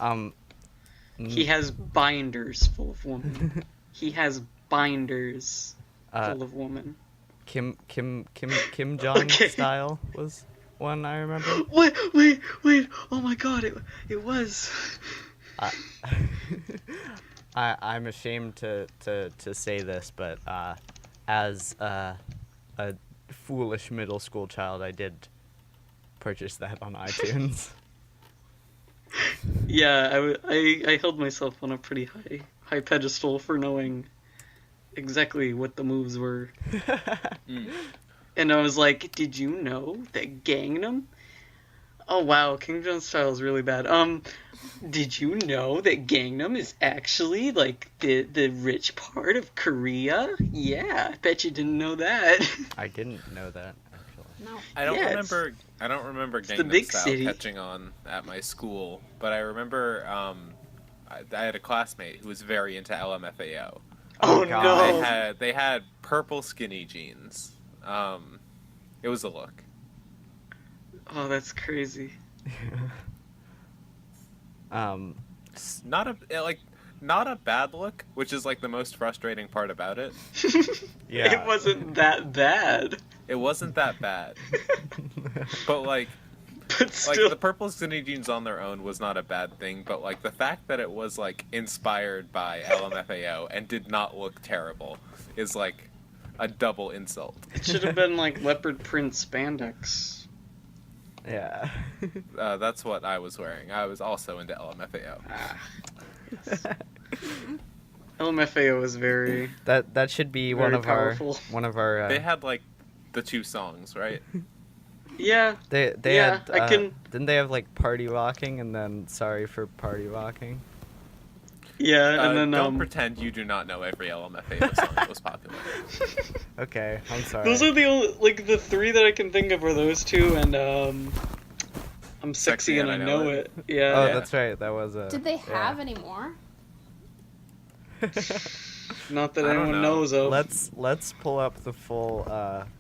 He has binders full of women. He has binders full of women. Kim Jong Okay. Style was one I remember. Wait! Oh my God! It was. I'm ashamed to say this, but as a foolish middle school child, I did purchase that on iTunes. Yeah, I held myself on a pretty high pedestal for knowing exactly what the moves were. And I was like, did you know that Gangnam? Oh wow, King John Style is really bad. Did you know that Gangnam is actually like the rich part of Korea? Yeah, I bet you didn't know that. I didn't know that actually. No. I don't Yeah, remember the Gangnam big Style city. catching on at my school, but I remember I had a classmate who was very into LMFAO. Oh God. no! They had purple skinny jeans. It was a look. Oh, that's crazy. Not a bad look, which is like the most frustrating part about it. Yeah. It wasn't that bad. It wasn't that bad, but like But still, the purple skinny jeans on their own was not a bad thing, but like the fact that it was like inspired by LMFAO and did not look terrible is like a double insult. it should have been like leopard print spandex. Yeah. That's what I was wearing. I was also into LMFAO. LMFAO was very That should be Very one of powerful. our. They had like the 2 songs, right? yeah. They Yeah, had. I can- Didn't they have like party rocking and then sorry for party rocking? Yeah, and then don't pretend you do not know every LMFAO song that was popular. Okay, I'm sorry. those are the only like the 3 that I can think of are those 2 and I'm sexy and I know it. Yeah. Oh, Yeah. that's right. That was a. Did they yeah. have any more? Not that I don't anyone know. knows of. Let's pull up the full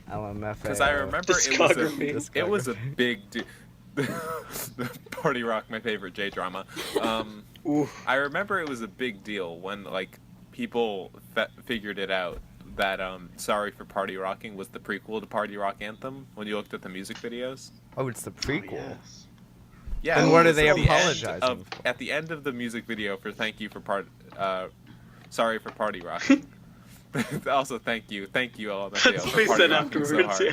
LMFAO. Because I remember Discography. it was a big deal. Party Rock, my favorite J-drama. Ooh. I remember it was a big deal when like people figured it out that Sorry for Party Rocking was the prequel to Party Rock Anthem when you looked at the music videos. Oh, it's the prequel. Yes. Yeah. Then what are it's they at the end apologizing of- for? At the end of the music video for Sorry for Party Rocking. Also, thank you, LMFAO. That's what for they party said rocking afterwards, so hard. yeah.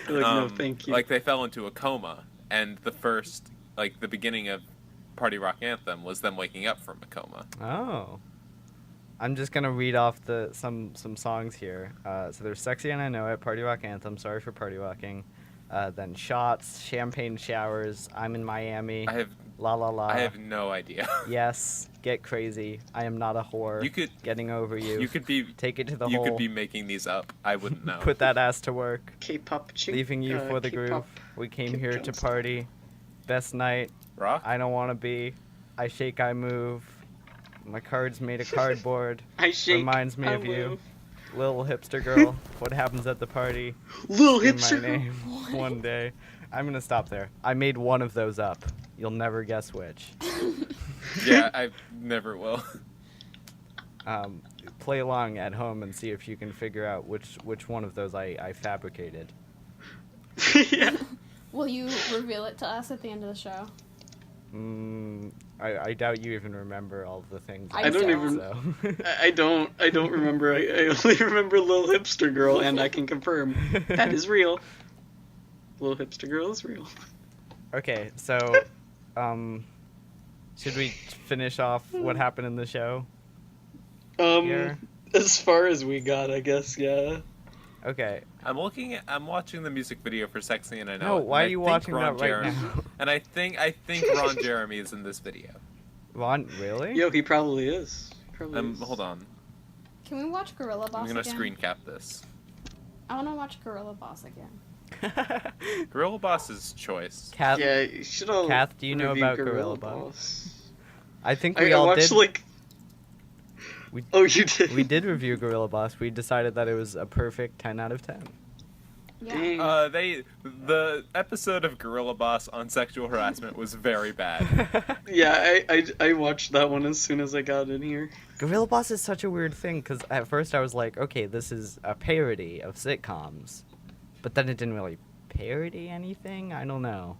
They're like, no, thank you. Like they fell into a coma, and the first, like the beginning of Party Rock Anthem was them waking up from a coma. Oh. I'm just gonna read off some songs here. So there's "Sexy and I Know It," "Party Rock Anthem," "Sorry for Party Rocking," then "Shots," "Champagne Showers," "I'm in Miami," "La La La." I have no idea. Yes, "Get Crazy," "I Am Not a Whore," You could- "Getting Over You," You could be "Take It to the you Hole," could be making these up. I wouldn't know. "Put That Ass to Work," K-pop chick. "Leaving You for the Groove," K-pop. "We Came Kim Here to Jong-star. Party," "Best Night," Rock. "I Don't Wanna Be," "I Shake, I Move," "My Card's Made of Cardboard," I shake. "Reminds Me I of You," move. "Little Hipster Girl," "What Happens at the Party," Little "In My hipster. Name," "One Day." I'm gonna stop there. I made one of those up. You'll never guess which. Yeah, I never will. Play along at home and see if you can figure out which one of those I fabricated. Yeah. Will you reveal it to us at the end of the show? I doubt you even remember all of the things. I don't don't. even- So. I don't remember. I only remember Little Hipster Girl, and I can confirm that is real. Little Hipster Girl is real. Okay, so, should we finish off what happened in the show? Here? As far as we got, I guess, yeah. Okay. I'm watching the music video for "Sexy and I Know No, It," and why I are you think watching Ron that right Jeremy- now? And I think Ron Jeremy is in this video. Ron, really? Yo, he probably is. Probably is. Hold on. Can we watch Gorilla Boss I'm gonna again? screen cap this. I want to watch Gorilla Boss again. Gorilla Boss's choice. Kath, Yeah, you should all Kath, do you know review about Gorilla Boss? I think I we all watched, did. like... We- Oh, you did? We did review Gorilla Boss. We decided that it was a perfect 10 out of 10. Yeah. Dang. The episode of Gorilla Boss on sexual harassment was very bad. Yeah, I watched that one as soon as I got in here. Gorilla Boss is such a weird thing, because at first I was like, okay, this is a parody of sitcoms. But then it didn't really parody anything? I don't know.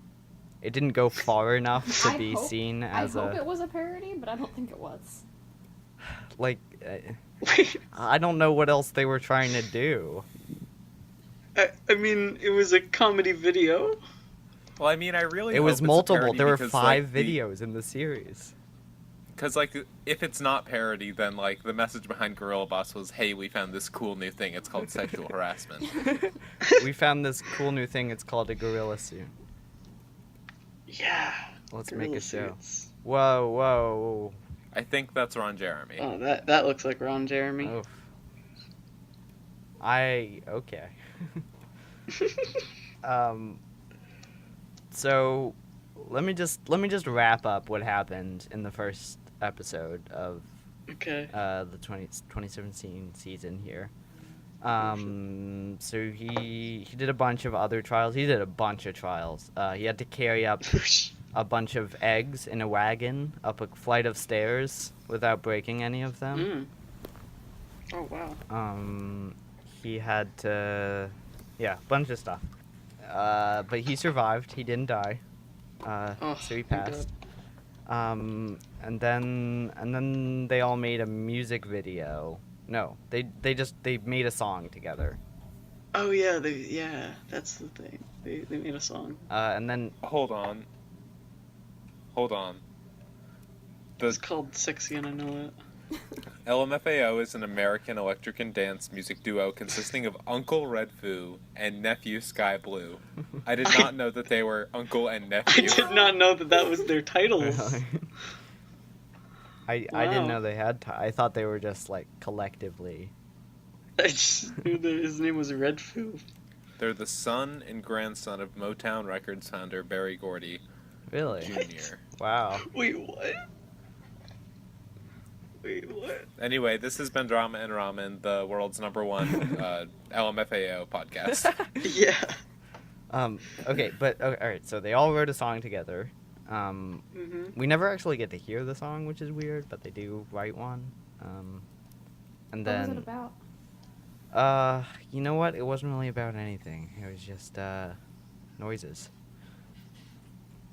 It didn't go far enough to be seen as I hope it was a parody, but I don't think it was. like, Wait, I don't know what else they were trying to do. I mean, it was a comedy video. Well, I mean, I really It hope was it's a multiple. parody There were because, 5 like, videos in the series. Because, like, if it's not parody, then, like, the message behind Gorilla Boss was, hey, we found this cool new thing. It's called sexual harassment. We found this cool new thing. It's called a gorilla suit. Yeah. Let's make Gorilla a show. suits. Whoa, whoa. I think that's Ron Jeremy. Oh, that looks like Ron Jeremy. Oof. Okay. So let me just wrap up what happened in the first episode of Okay. the 2017 season here. So he did a bunch of other trials. He did a bunch of trials. He had to carry up a bunch of eggs in a wagon up a flight of stairs without breaking any of them. Oh, wow. He had to, yeah, bunch of stuff. but he survived. He didn't die. Oh, So he thank passed. And then they all made a music video. No, they made a song together. Oh yeah, that's the thing. They made a song. And then Hold on. It's called "Sexy and I Know It." LMFAO is an American electric and dance music duo consisting of Uncle Red Foo and Nephew Sky Blue. I did not know that they were uncle and I nephew. did not know that was their titles. I didn't know they had. I thought they were just like collectively. I just knew that his name was Red Foo. They're the son and grandson of Motown Records founder Berry Gordy Really? Jr. Wow. Wait, what? Wait, what? Anyway, this has been Drama and Ramen, the world's #1 LMFAO podcast. Yeah. Okay, but all right. So they all wrote a song together. We never actually get to hear the song, which is weird, but they do write one. And then. What was it about? You know what? It wasn't really about anything. It was just noises.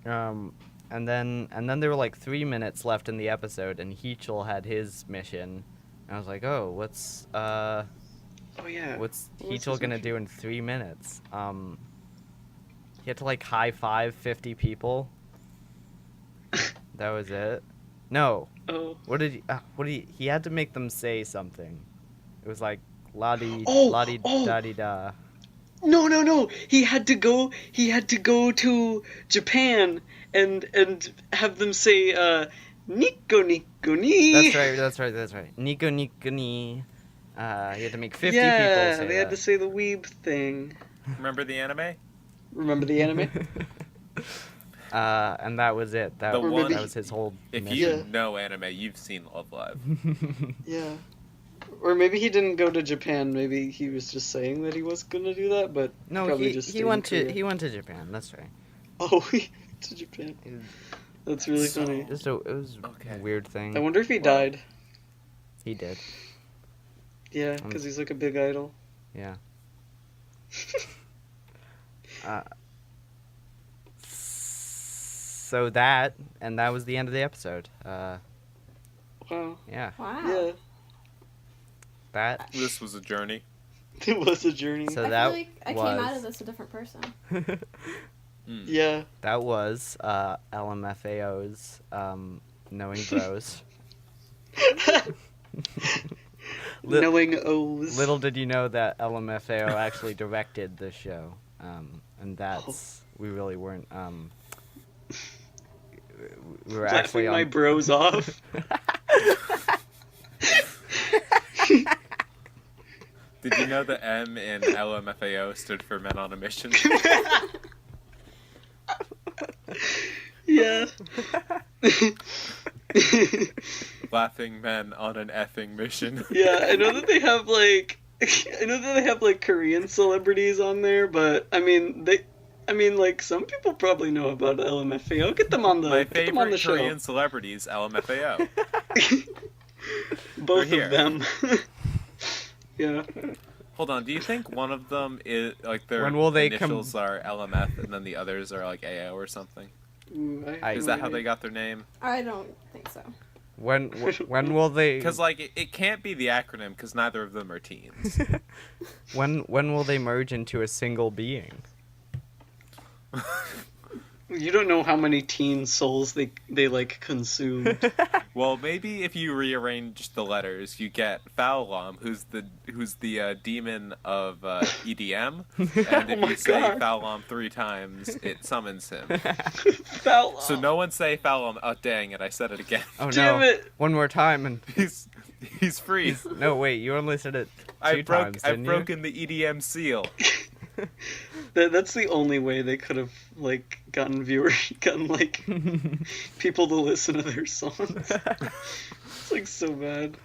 And then there were like 3 minutes left in the episode, and Heechul had his mission. And I was like, oh, what's Oh yeah. what's What was Heechul his gonna mission? do in 3 minutes? He had to like high five 50 people. That was it. No. Oh. What did he had to make them say something. It was like la di Oh, la di oh. da di da. No. He had to go to Japan and have them say Nico Nico ni. That's right. Nico Nico ni. He had to make 50 yeah, people say they had to that. say the weeb thing. Remember the anime? Remember the anime? And that was it. That, The that one- was his whole If mission. you Yeah. know anime, you've seen Love Live. Yeah. Or maybe he didn't go to Japan. Maybe he was just saying that he was gonna do that, but No, probably he just he stayed went in to Korea. he went to Japan. That's right. Oh, he went to Japan. It was That's really funny. just it was Okay. a weird thing. I wonder if he Well- died. He did. Yeah, because he's like a big idol. Yeah. So that was the end of the episode. Wow. Yeah. Wow. Yeah, That. This was a journey. it was a journey. So I that feel like I came out was- of this a different person. Yeah. That was LMFAO's Knowing Bros. Li- Knowing O's. Little did you know that LMFAO actually directed the show, and that's we really weren't. We were actually Laughing my on. bros off. Did you know the M in LMFAO stood for Men on a Mission? Yeah. Laughing men on an effing mission. Yeah, I know that they have like Korean celebrities on there, but I mean like some people probably know about LMFAO. Get them on the My get them on the favorite show. Korean celebrities, LMFAO. Both They're of here. them. Yeah. Hold on, do you think one of them is like their When will they initials are LMF and then the others are like AO or something? Ooh, I have Is no that how they idea. got their name? I don't think so. When will they? Because like it can't be the acronym because neither of them are teens. When will they merge into a single being? You don't know how many teen souls they like consumed. Well, maybe if you rearrange the letters, you get Fowlom, who's the demon of EDM, and if Oh my you say God. Fowlom 3 times, it summons him. Foul. So no one say Fowlom. Oh dang it! I said it again. Oh Damn no! it. One more time and He's free. no wait, you only said it 2 I've times, didn't you? broken the EDM seal. That's the only way they could have like gotten like people to listen to their songs. It's like so bad.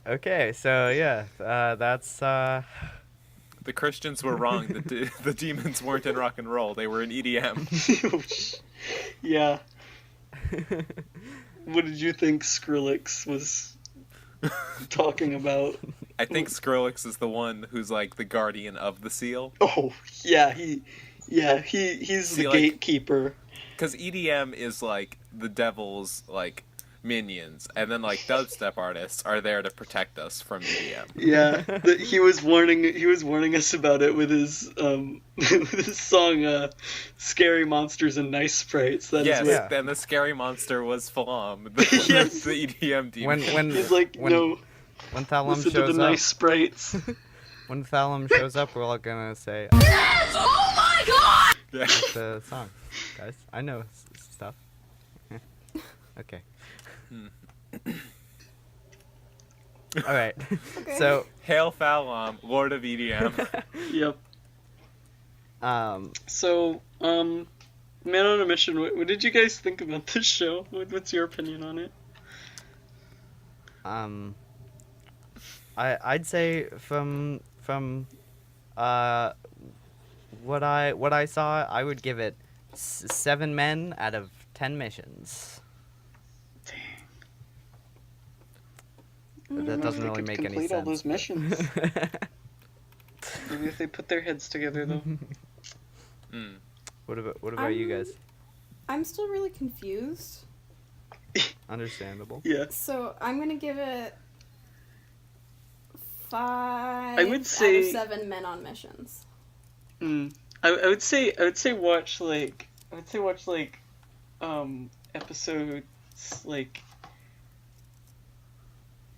Okay, so yeah, that's The Christians were wrong. The demons weren't in rock and roll. They were in E EDM. Yeah. What did you think Skrillex was talking about? I think Skrillex is the one who's like the guardian of the seal. Oh, yeah, he's See, the like- gatekeeper. Because EDM is like the devil's like minions, and then like dubstep artists are there to protect us from EDM. Yeah, he was warning us about it with his with his song "Scary Monsters and Nice Sprites." That is Yes, what and the scary monster was Falam, the, Yes. the EDM demon. he's like. when Thalum Listen to the shows nice up, sprites. when Thalum shows up, we're all gonna say Yeah. the song, guys. I know stuff. Okay. All right. Okay. So, Hail Falam, Lord of E EDM. Yep. um, So, Man on a Mission. What did you guys think about this show? What's your opinion on it? I'd say from what I saw, I would give it 7 men out of 10 missions. That doesn't They really could make any complete sense. all those missions. Maybe if they put their heads together, though. What about you guys? I'm still really confused. Understandable. Yeah. So I'm gonna give it 5 I would say- out of 7 men on missions. I would say watch episodes like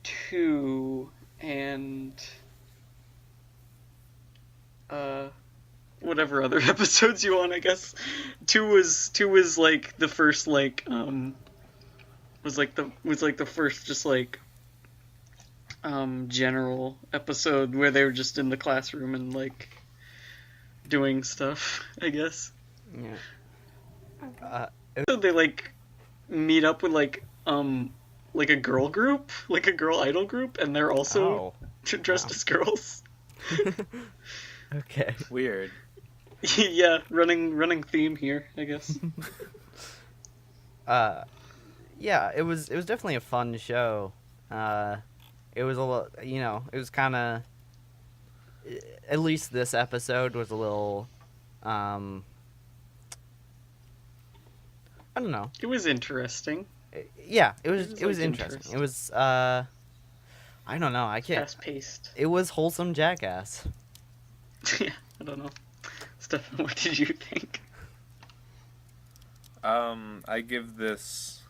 2 and whatever other episodes you want, I guess. 2 was like the first was like the first just like general episode where they were just in the classroom and like doing stuff, I guess. Yeah. So they like meet up with like a girl group, like a girl idol group, and they're also dressed as girls. Okay. Weird. Yeah, running theme here, I guess. Yeah, it was definitely a fun show. It was a little, it was kind of, at least this episode was a little, I don't know. It was interesting. Yeah, it was, was like, interesting. It was, I don't know. I can't. Fast paced. It was wholesome jackass. Yeah, I don't know. Stefan, what did you think? I give this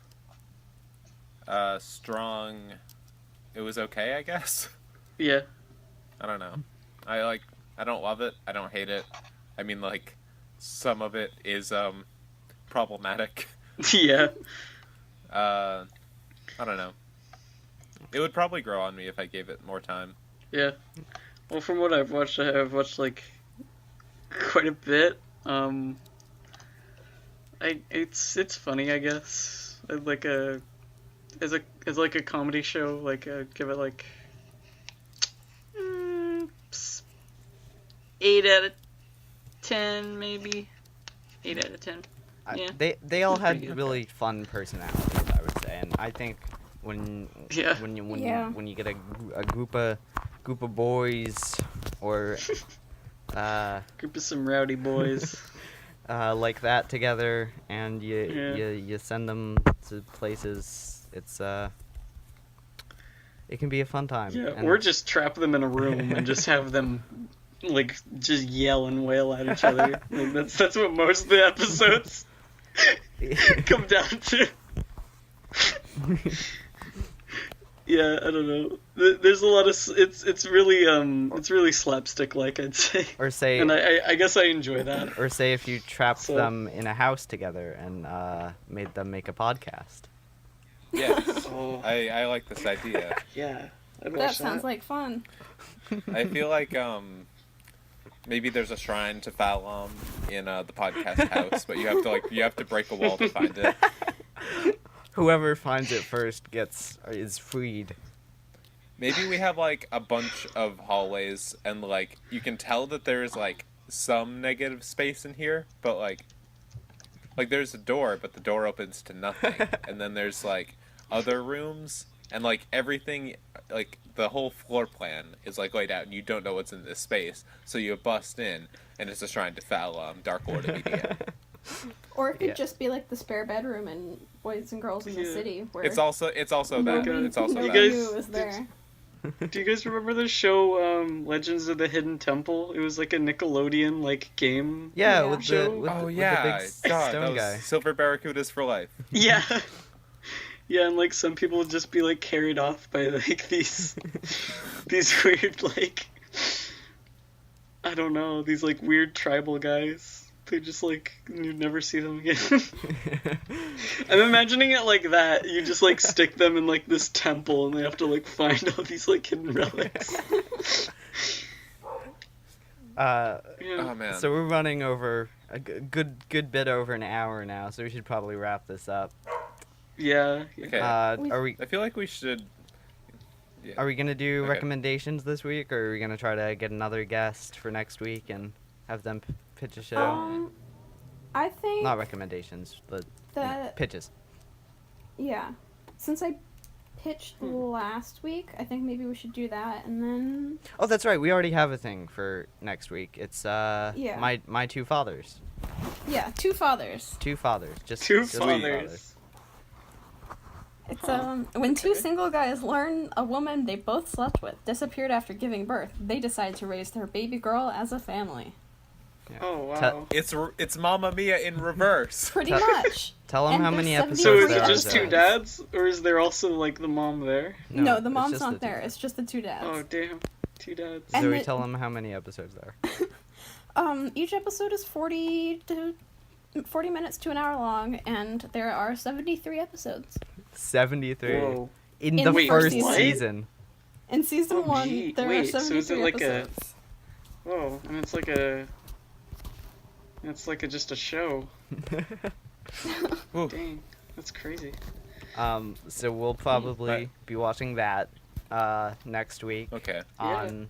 strong. It was okay, I guess. Yeah. I don't know. I don't love it. I don't hate it. I mean, like, some of it is problematic. Yeah. I don't know. It would probably grow on me if I gave it more time. Yeah. Well, from what I've watched like quite a bit. It's funny, I guess. Like as a comedy show, like give it like 8 out of 10, maybe 8 out of 10. Yeah. They all had Pretty good. really fun personalities, I would say, and I think when Yeah. when you get a group of boys or Group of some rowdy boys. like that together, and Yeah. you send them to places, it's it can be a fun time. Yeah, And or just trap them in a room and just have them like just yell and wail at each other. Like, that's what most of the episodes come down to. Yeah, I don't know. There's a lot of it's really slapstick like, I'd say. or say And I guess I enjoy that. or say if you trapped So- them in a house together and made them make a podcast. Yes. Oh, I like this idea. yeah. I'd That watch sounds like fun. I feel like maybe there's a shrine to Falam in the podcast house, but you have to break a wall to find it. Whoever finds it first is freed. Maybe we have like a bunch of hallways, and like you can tell that there's like some negative space in here, but like there's a door, but the door opens to nothing, and then there's like other rooms and like everything, like the whole floor plan is like laid out, and you don't know what's in this space, so you bust in, and it's a shrine to foul Dark Lord immediate. Or it could Yeah. just be like the spare bedroom in Boys and Girls in the Yeah. City, where It's also that. nobody, It's also nobody that. guys- knew it was there. Do you guys remember the show Legends of the Hidden Temple? It was like a Nickelodeon like game. Yeah, Yeah. with Show? the with, Oh the, with yeah, the big God, stone that was guy. Silver Barracudas for life. Yeah. Yeah, and like some people would just be like carried off by like these weird like I don't know, these like weird tribal guys. They just like you never see them again. I'm imagining it like that. You just like stick them in like this temple and they have to like find all these like hidden relics. Yeah. Oh man. So we're running over a good bit over an hour now, so we should probably wrap this up. Yeah. Okay. Are we I feel like we should. Yeah. are we gonna do Okay. recommendations this week, or are we gonna try to get another guest for next week and have them pitch a show? I think Not recommendations, but that pitches. yeah, since I pitched last week, I think maybe we should do that, and then Oh, that's right. We already have a thing for next week. It's Yeah. my two fathers. yeah, Two Fathers. Two fathers. Just Two just fathers. It's when two single guys learn a woman they both slept with disappeared after giving birth, they decide to raise their baby girl as a family. Oh wow. It's Mamma Mia in reverse. Pretty Tell- much. Tell them And how there's many 73 episodes So is there it are. just two there. dads, or is there also like the mom there? No, the it's mom's just not the two there. dads. It's just the two dads. Oh damn, two dads. And Zoe, the- tell them how many episodes there are. Each episode is 40 minutes to an hour long, and there are 73 episodes. 73 Whoa. in In the the first first season. In season Oh, 1, gee. there Wait, are so is 73 it like a- episodes. Whoa, and it's like a. It's like just a show. Ooh. Dang, that's crazy. So we'll probably Right. be watching that next week Okay. on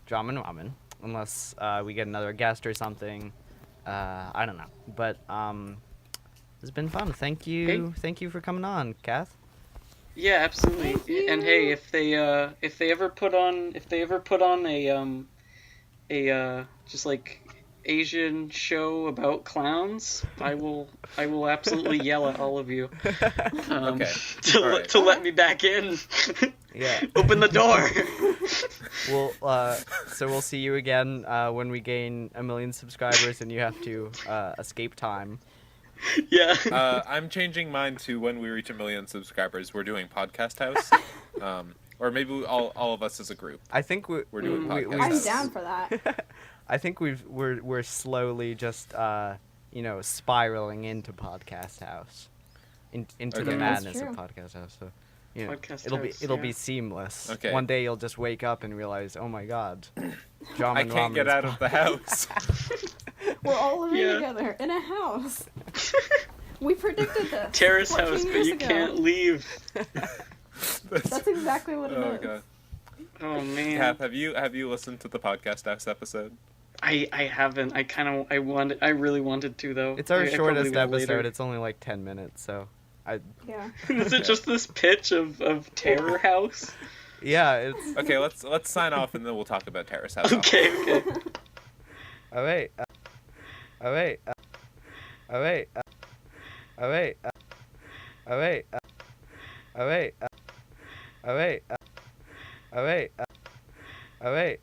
Ramen, unless we get another guest or something. I don't know, but it's been fun. Thank you for coming on, Kath. Yeah, absolutely. Thank And hey, you. if they ever put on a just like Asian show about clowns, I will absolutely yell at all of you. Okay. To, All right. to let me back in. Yeah. Open the door. So we'll see you again when we gain 1 million subscribers and you have to escape time. Yeah. I'm changing mine to when we reach 1 million subscribers. We're doing Podcast House, or maybe all of us as a group. I think we're doing we- Podcast I'm House. down for that. I think we're slowly just spiraling into Podcast House, into the Okay. That's madness of true. Podcast House. So Podcast it'll House, be yeah. seamless. Okay. One day you'll just wake up and realize, oh my god, Ramen I can't get Ramen is out of the house. We're all living Yeah. together in a house. We predicted this. Terrace 14 house, but years you ago. can't leave. That's exactly what it is. Oh god. Oh man. Kath, have you listened to the Podcast House episode? I haven't. I really wanted to though. It's our I probably shortest will episode. later. It's only like 10 minutes, so Yeah. Is it just this pitch of Terror House? yeah, it's Okay, let's sign off and then we'll talk about Terrace House. Okay. all right. All right. All right. All right. All right. All right. All right. All right. All right.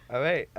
All right.